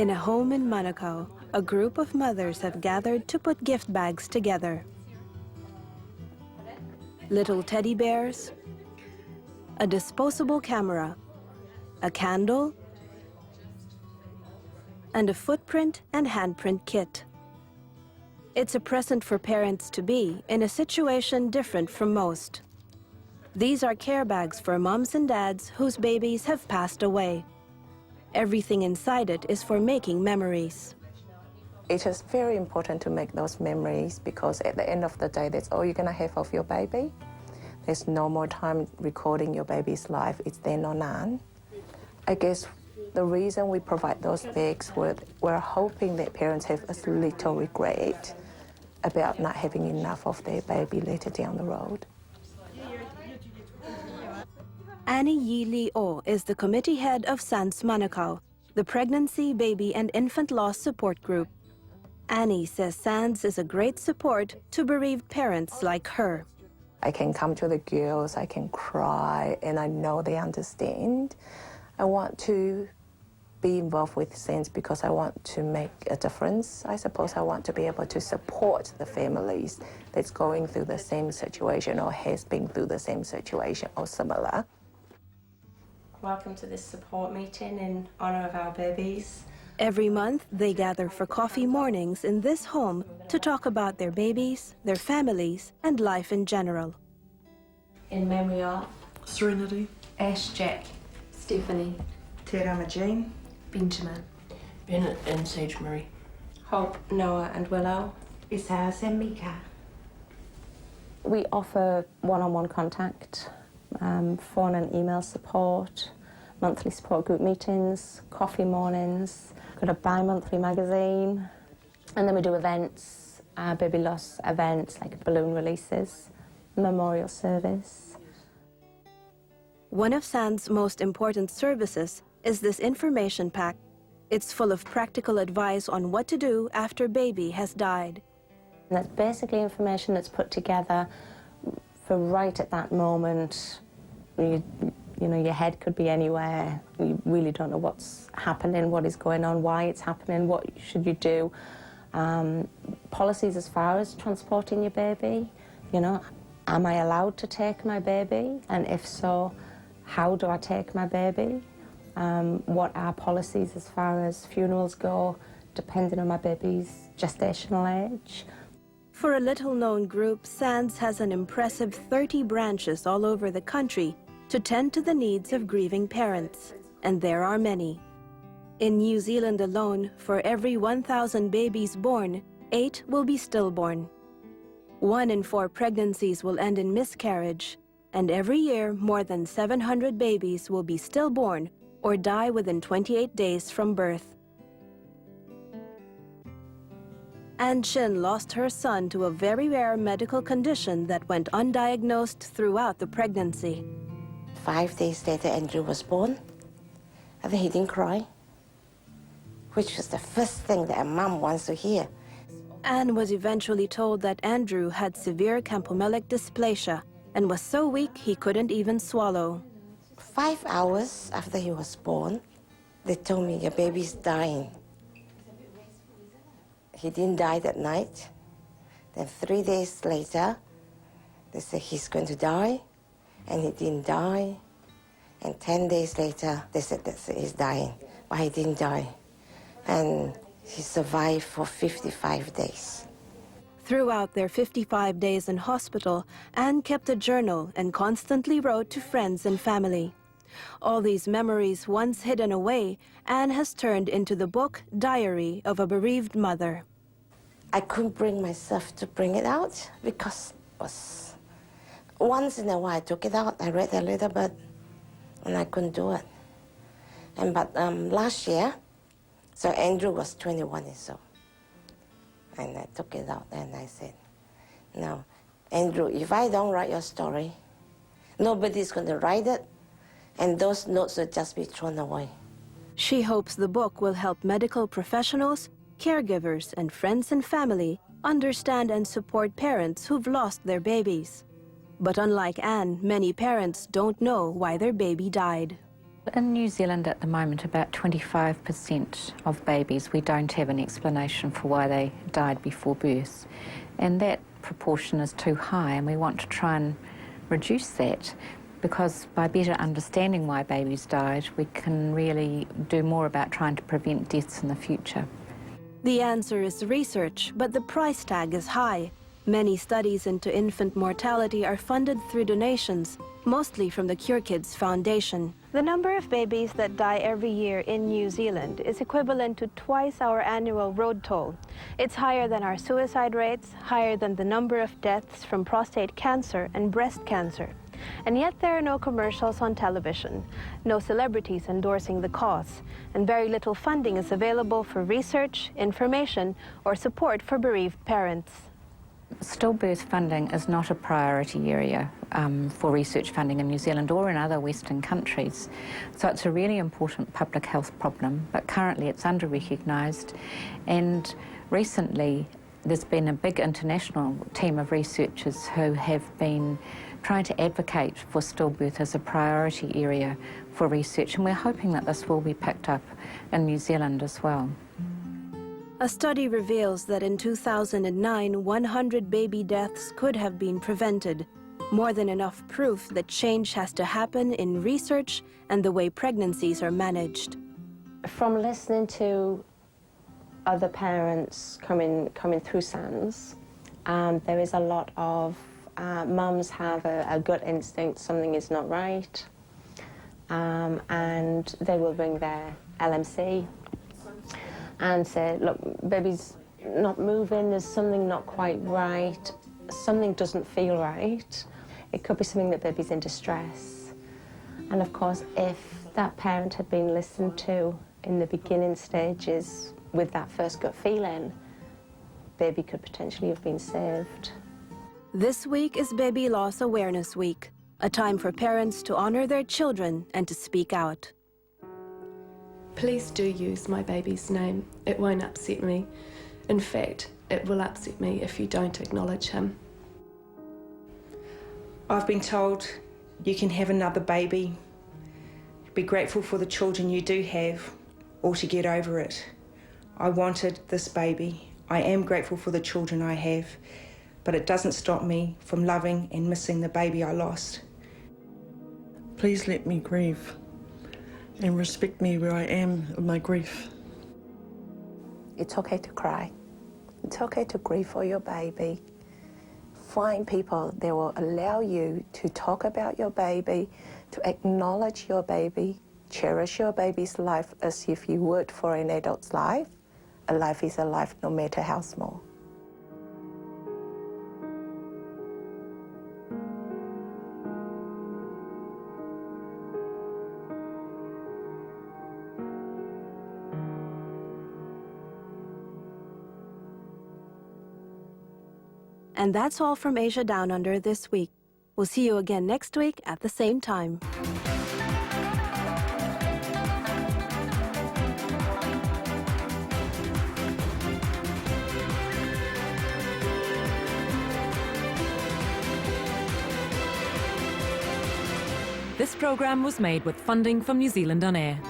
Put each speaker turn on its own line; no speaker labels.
In a home in Manukau, a group of mothers have gathered to put gift bags together. Little teddy bears, a disposable camera, a candle, and a footprint and handprint kit. It's a present for parents-to-be in a situation different from most. These are care bags for moms and dads whose babies have passed away. Everything inside it is for making memories.
It is very important to make those memories because at the end of the day, that's all you're going to have of your baby. There's no more time recording your baby's life. It's then or none. I guess the reason we provide those bags, we're hoping that parents have a little regret about not having enough of their baby later down the road.
Annie Yi Lee O is the committee head of SANS Manukau, the Pregnancy, Baby and Infant Loss Support Group. Annie says SANS is a great support to bereaved parents like her.
I can come to the girls, I can cry, and I know they understand. I want to be involved with SANS because I want to make a difference. I suppose I want to be able to support the families that's going through the same situation or has been through the same situation or similar.
Welcome to this support meeting in honour of our babies.
Every month, they gather for coffee mornings in this home to talk about their babies, their families, and life in general.
In memory of
Serenity,
Ash Jack, Stephanie,
Te Rama Jane,
Benjamin,
Bennett and Sage Marie,
Hope, Noah and Willow,
Isaiah and Mika.
We offer one-on-one contact, phone and email support, monthly support group meetings, coffee mornings, got a bi-monthly magazine, and then we do events, baby loss events like balloon releases, memorial service.
One of SANS' most important services is this information pack. It's full of practical advice on what to do after baby has died.
And that's basically information that's put together for right at that moment. You know, your head could be anywhere. You really don't know what's happening, what is going on, why it's happening, what should you do. Policies as far as transporting your baby, you know, am I allowed to take my baby? And if so, how do I take my baby? What are policies as far as funerals go, depending on my baby's gestational age?
For a little-known group, SANS has an impressive 30 branches all over the country to tend to the needs of grieving parents, and there are many. In New Zealand alone, for every 1,000 babies born, 8 will be stillborn. 1 in 4 pregnancies will end in miscarriage, and every year more than 700 babies will be stillborn or die within 28 days from birth. Ann Chin lost her son to a very rare medical condition that went undiagnosed throughout the pregnancy.
5 days later, Andrew was born. I think he didn't cry, which was the first thing that a mom wants to hear.
Anne was eventually told that Andrew had severe campomelic dysplasia and was so weak he couldn't even swallow.
5 hours after he was born, they told me, your baby's dying. He didn't die that night. Then 3 days later, they said he's going to die, and he didn't die. And 10 days later, they said that he's dying, but he didn't die. And he survived for 55 days.
Throughout their 55 days in hospital, Anne kept a journal and constantly wrote to friends and family. All these memories once hidden away, Anne has turned into the book Diary of a Bereaved Mother.
I couldn't bring myself to bring it out because it was... Once in a while I took it out, I read a little bit, and I couldn't do it. But last year, so Andrew was 21 years old. And I took it out and I said, no, Andrew, if I don't write your story, nobody's going to write it, and those notes will just be thrown away.
She hopes the book will help medical professionals, caregivers, and friends and family understand and support parents who've lost their babies. But unlike Anne, many parents don't know why their baby died.
In New Zealand at the moment, about 25% of babies, we don't have an explanation for why they died before birth. And that proportion is too high, and we want to try and reduce that, because by better understanding why babies died, we can really do more about trying to prevent deaths in the future.
The answer is research, but the price tag is high. Many studies into infant mortality are funded through donations, mostly from the Cure Kids Foundation. The number of babies that die every year in New Zealand is equivalent to twice our annual road toll. It's higher than our suicide rates, higher than the number of deaths from prostate cancer and breast cancer. And yet there are no commercials on television, no celebrities endorsing the cause, and very little funding is available for research, information, or support for bereaved parents.
Stillbirth funding is not a priority area for research funding in New Zealand or in other Western countries. So it's a really important public health problem, but currently it's under-recognised. And recently there's been a big international team of researchers who have been trying to advocate for stillbirth as a priority area for research, and we're hoping that this will be picked up in New Zealand as well.
A study reveals that in 2009, 100 baby deaths could have been prevented. More than enough proof that change has to happen in research and the way pregnancies are managed.
From listening to other parents coming through SANS, there is a lot of mums have a gut instinct something is not right, and they will ring their LMC and say, look, baby's not moving, there's something not quite right, something doesn't feel right. It could be something that baby's in distress. And of course, if that parent had been listened to in the beginning stages with that first gut feeling, baby could potentially have been saved.
This week is Baby Loss Awareness Week, a time for parents to honor their children and to speak out.
Please do use my baby's name. It won't upset me. In fact, it will upset me if you don't acknowledge him.
I've been told you can have another baby. Be grateful for the children you do have, or to get over it. I wanted this baby. I am grateful for the children I have, but it doesn't stop me from loving and missing the baby I lost.
Please let me grieve and respect me where I am in my grief.
It's okay to cry. It's okay to grieve for your baby. Find people that will allow you to talk about your baby, to acknowledge your baby, cherish your baby's life as if you would for an adult's life. A life is a life, no matter how small.
And that's all from Asia Downunder this week. We'll see you again next week at the same time.
This programme was made with funding from New Zealand On Air.